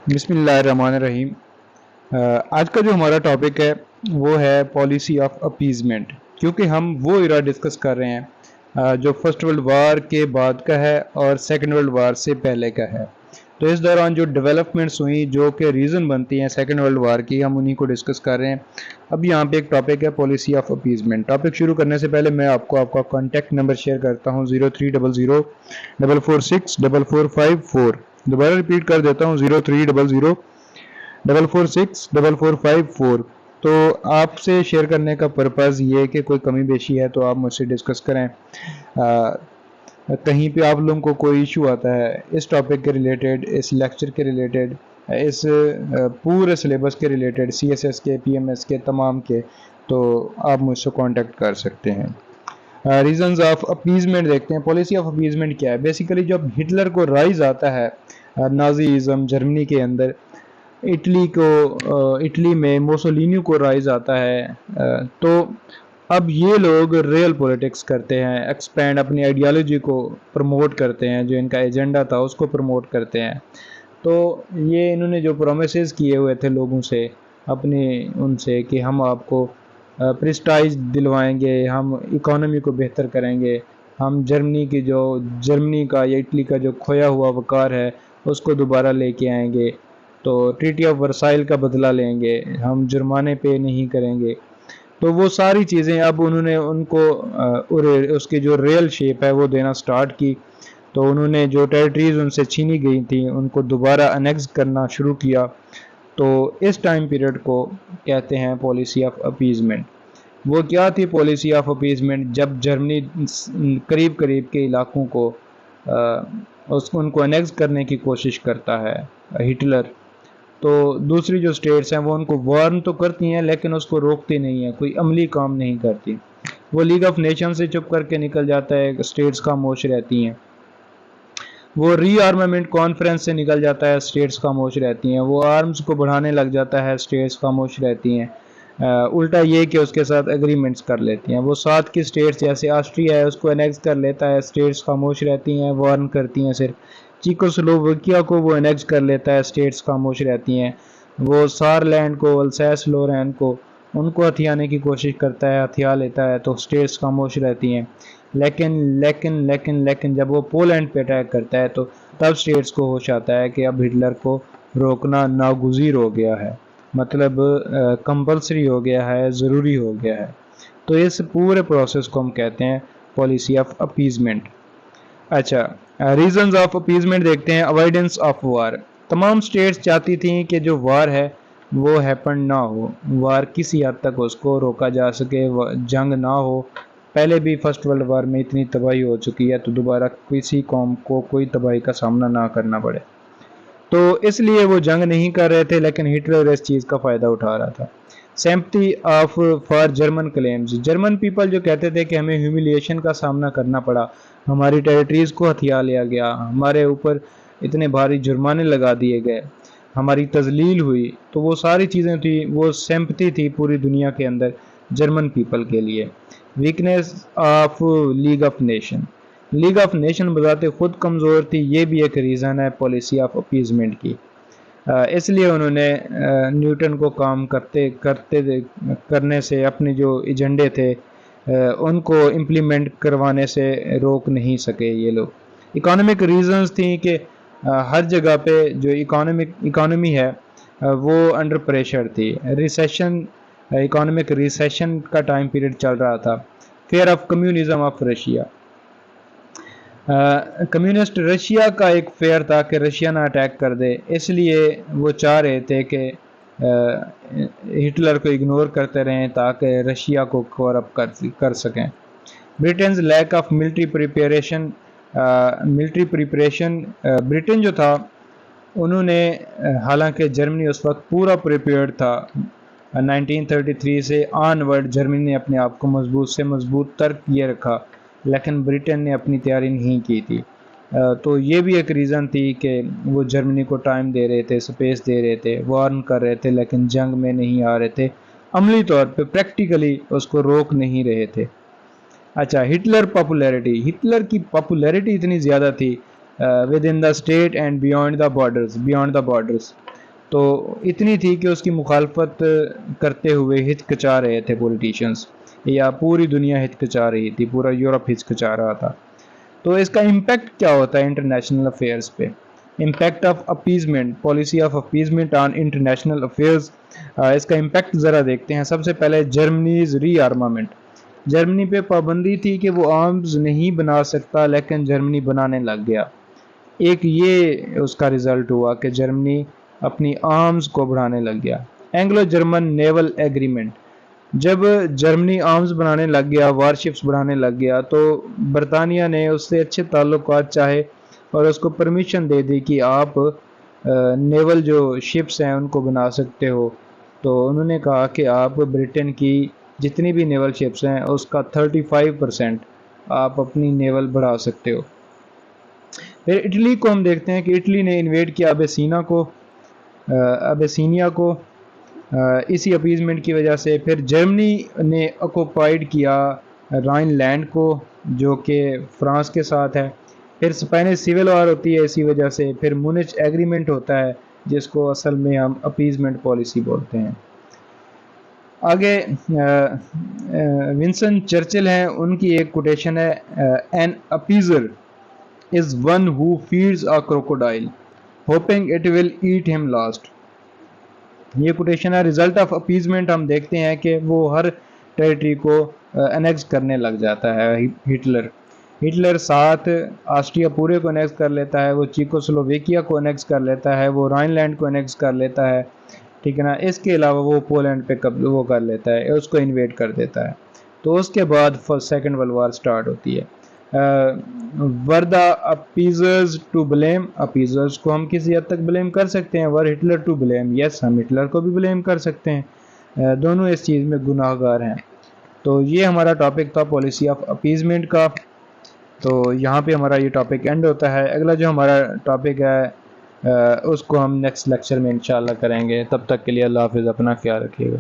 بسم اللہ الرحمن الرحیم۔ آج کا جو ہمارا ٹاپک ہے وہ ہے پالیسی آف اپیزمنٹ، کیونکہ ہم وہ ایرا ڈسکس کر رہے ہیں جو فرسٹ ورلڈ وار کے بعد کا ہے اور سیکنڈ ورلڈ وار سے پہلے کا ہے۔ تو اس دوران جو ڈیولپمنٹس ہوئیں جو کہ ریزن بنتی ہیں سیکنڈ ورلڈ وار کی، ہم انہی کو ڈسکس کر رہے ہیں۔ اب یہاں پہ ایک ٹاپک ہے پالیسی آف اپیزمنٹ۔ ٹاپک شروع کرنے سے پہلے میں آپ کا کانٹیکٹ نمبر شیئر کرتا ہوں 0300 446 4454۔ دوبارہ ریپیٹ کر دیتا ہوں 0300 446 4454۔ تو آپ سے شیئر کرنے کا پرپز یہ کہ کوئی کمی بیشی ہے تو آپ مجھ سے ڈسکس کریں، کہیں پہ آپ لوگوں کو کوئی ایشو آتا ہے اس ٹاپک کے ریلیٹڈ، اس لیکچر کے ریلیٹڈ، اس پورے سلیبس کے ریلیٹڈ، سی ایس ایس کے، پی ایم ایس کے، تمام کے، تو آپ مجھ سے کانٹیکٹ کر سکتے ہیں۔ ریزنز آف اپیزمنٹ دیکھتے ہیں۔ پالیسی آف اپیزمنٹ کیا ہے؟ بیسیکلی جب ہٹلر کو رائز آتا ہے نازیزم جرمنی کے اندر، اٹلی میں موسولینی کو رائز آتا ہے، تو اب یہ لوگ ریئل پولیٹکس کرتے ہیں، ایکسپینڈ اپنی آئیڈیالوجی کو پروموٹ کرتے ہیں، جو ان کا ایجنڈا تھا اس کو پروموٹ کرتے ہیں۔ تو یہ انہوں نے جو پرومیسز کیے ہوئے تھے لوگوں سے، اپنے ان سے کہ ہم آپ کو پریسٹائج دلوائیں گے، ہم اکانومی کو بہتر کریں گے، ہم جرمنی کا یا اٹلی کا جو کھویا ہوا وقار ہے اس کو دوبارہ لے کے آئیں گے، تو ٹریٹی آف ورسائل کا بدلہ لیں گے، ہم جرمانے پے نہیں کریں گے۔ تو وہ ساری چیزیں اب انہوں نے ان کو اس کی جو ریئل شیپ ہے وہ دینا سٹارٹ کی۔ تو انہوں نے جو ٹیریٹریز ان سے چھینی گئی تھیں ان کو دوبارہ انیکس کرنا شروع کیا۔ تو اس ٹائم پیریڈ کو کہتے ہیں پالیسی آف اپیزمنٹ۔ وہ کیا تھی پالیسی آف اپیزمنٹ؟ جب جرمنی قریب کے علاقوں کو ان کو انیکس کرنے کی کوشش کرتا ہے ہٹلر، تو دوسری جو سٹیٹس ہیں وہ ان کو وارن تو کرتی ہیں لیکن اس کو روکتی نہیں ہیں، کوئی عملی کام نہیں کرتی۔ وہ لیگ آف نیشن سے چپ کر کے نکل جاتا ہے، سٹیٹس خاموش رہتی ہیں۔ وہ ری آرمامنٹ کانفرنس سے نکل جاتا ہے، سٹیٹس خاموش رہتی ہیں۔ وہ آرمز کو بڑھانے لگ جاتا ہے، سٹیٹس خاموش رہتی ہیں۔ الٹا یہ کہ اس کے ساتھ ایگریمنٹس کر لیتی ہیں۔ وہ ساتھ کی سٹیٹس جیسے آسٹریا ہے اس کو انیکس کر لیتا ہے، سٹیٹس خاموش رہتی ہیں، وارن کرتی ہیں صرف۔ چیکوسلوواکیا کو وہ انیکس کر لیتا ہے، سٹیٹس خاموش رہتی ہیں۔ وہ سار لینڈ کو، السیس لورین کو، ان کو ہتھیانے کی کوشش کرتا ہے، ہتھیا لیتا ہے، تو سٹیٹس خاموش رہتی ہیں۔ لیکن جب وہ پولینڈ پہ اٹیک کرتا ہے تو تب سٹیٹس کو ہوش آتا ہے کہ اب ہٹلر کو روکنا ناگزیر ہو گیا ہے، مطلب کمپلسری ہو گیا ہے، ضروری ہو گیا ہے۔ تو اس پورے پروسیس کو ہم کہتے ہیں پالیسی آف اپیزمنٹ۔ اچھا، ریزنز آف اپیزمنٹ دیکھتے ہیں۔ اوائیڈنس آف وار۔ تمام سٹیٹس چاہتی تھیں کہ جو وار ہے وہ ہیپن نہ ہو، وار کسی حد تک اس کو روکا جا سکے، جنگ نہ ہو۔ پہلے بھی فرسٹ ورلڈ وار میں اتنی تباہی ہو چکی ہے تو دوبارہ کسی قوم کو کوئی تباہی کا سامنا نہ کرنا پڑے، تو اس لیے وہ جنگ نہیں کر رہے تھے، لیکن ہٹلر اس چیز کا فائدہ اٹھا رہا تھا۔ Sympathy of for German claims. German people جو کہتے تھے کہ ہمیں ہیوملیشن کا سامنا کرنا پڑا، ہماری ٹیریٹریز کو ہتھیا لیا گیا، ہمارے اوپر اتنے بھاری جرمانے لگا دیے گئے، ہماری تذلیل ہوئی، تو وہ ساری چیزیں تھی، وہ سیمپٹی تھی پوری دنیا کے اندر جرمن پیپل کے لیے۔ Weakness of league of nation. League of nation بذات خود کمزور تھی، یہ بھی ایک ریزن ہے پالیسی آف اپیزمنٹ کی۔ اس لیے انہوں نے نیوٹن کو کام کرنے سے، اپنے جو ایجنڈے تھے ان کو امپلیمنٹ کروانے سے روک نہیں سکے یہ لوگ۔ اکانومک ریزنز تھیں کہ ہر جگہ پہ جو اکانومی ہے وہ انڈر پریشر تھی، ریسیشن، اکانومک ریسیشن کا ٹائم پیریڈ چل رہا تھا۔ Fear of communism of Russia. Communist Russia کا ایک فیئر تھا کہ رشیا نہ اٹیک کر دے، اس لیے وہ چاہ رہے تھے کہ ہٹلر کو اگنور کرتے رہیں تاکہ رشیا کو کور اپ کر سکیں۔ Britain's lack of military preparation. Britain جو تھا انہوں نے، حالانکہ جرمنی اس وقت پورا پریپیئرڈ تھا، 1933 سے آن ورڈ جرمنی نے اپنے آپ کو مضبوط سے مضبوط تر کیے رکھا، لیکن برٹن نے اپنی تیاری نہیں کی تھی۔ تو یہ بھی ایک ریزن تھی کہ وہ جرمنی کو ٹائم دے رہے تھے، سپیس دے رہے تھے، وارن کر رہے تھے، لیکن جنگ میں نہیں آ رہے تھے، عملی طور پہ پریکٹیکلی اس کو روک نہیں رہے تھے۔ اچھا، ہٹلر پاپولیرٹی۔ ہٹلر کی پاپولیرٹی اتنی زیادہ تھی with in the state and beyond the borders. تو اتنی تھی کہ اس کی مخالفت کرتے ہوئے ہچکچا رہے تھے پولیٹیشینز، یا پوری دنیا ہچکچا رہی تھی، پورا یورپ ہچکچا رہا تھا۔ تو اس کا امپیکٹ کیا ہوتا ہے انٹرنیشنل افیئرز پہ؟ Impact of appeasement, policy of appeasement on international affairs, اس کا امپیکٹ ذرا دیکھتے ہیں۔ سب سے پہلے جرمنیز ری آرمامنٹ، جرمنی پہ پابندی تھی کہ وہ آرمز نہیں بنا سکتا، لیکن جرمنی بنانے لگ گیا۔ ایک یہ اس کا رزلٹ ہوا کہ جرمنی اپنی آرمز کو بڑھانے لگ گیا۔ اینگلو جرمن نیول ایگریمنٹ، جب جرمنی آرمز بنانے لگ گیا، وارشپس بڑھانے لگ گیا، تو برطانیہ نے اس سے اچھے تعلقات چاہے اور اس کو پرمیشن دے دی کہ آپ نیول جو شپس ہیں ان کو بنا سکتے ہو۔ تو انہوں نے کہا کہ آپ برٹن کی جتنی بھی نیول شپس ہیں اس کا 35% آپ اپنی نیول بڑھا سکتے ہو۔ پھر اٹلی کو ہم دیکھتے ہیں کہ اٹلی نے انویڈ کیا ابیسینیا کو اسی اپیزمنٹ کی وجہ سے۔ پھر جرمنی نے آکوپائڈ کیا رائن لینڈ کو جو کہ فرانس کے ساتھ ہے۔ پھر اسپینش سول وار ہوتی ہے اسی وجہ سے۔ پھر مونچ ایگریمنٹ ہوتا ہے جس کو اصل میں ہم اپیزمنٹ پالیسی بولتے ہیں۔ آگے ونسٹن چرچل ہیں، ان کی ایک کوٹیشن ہے، N اپیزر is one who feeds a crocodile hoping it will eat him last۔ یہ کوٹیشن ہے۔ ریزلٹ آف اپیزمنٹ ہم دیکھتے ہیں کہ وہ ہر ٹیریٹری کو انیکس کرنے لگ جاتا ہے۔ ہٹلر ساتھ آسٹریا پورے کو انیکس کر لیتا ہے، وہ چیکو سلوویکیا کو انیکس کر لیتا ہے، وہ رائن لینڈ کو انیکس کر لیتا ہے، ٹھیک ہے نا۔ اس کے علاوہ وہ پولینڈ پہ وہ کر لیتا ہے، اس کو انویڈ کر دیتا ہے۔ تو اس کے بعد سیکنڈ ورلڈ وار سٹارٹ ہوتی ہے۔ ور دا اپیزرز ٹو بلیم، اپیزرز کو ہم کسی حد تک بلیم کر سکتے ہیں۔ ور ہٹلر ٹو بلیم، یس ہم ہٹلر کو بھی بلیم کر سکتے ہیں، دونوں اس چیز میں گناہ گار ہیں۔ تو یہ ہمارا ٹاپک تھا پالیسی آف اپیزمنٹ کا۔ تو یہاں پہ ہمارا یہ ٹاپک اینڈ ہوتا ہے۔ اگلا جو ہمارا ٹاپک ہے اس کو ہم نیکسٹ لیکچر میں انشاءاللہ کریں گے۔ تب تک کے لیے اللہ حافظ، اپنا خیال رکھیے گا۔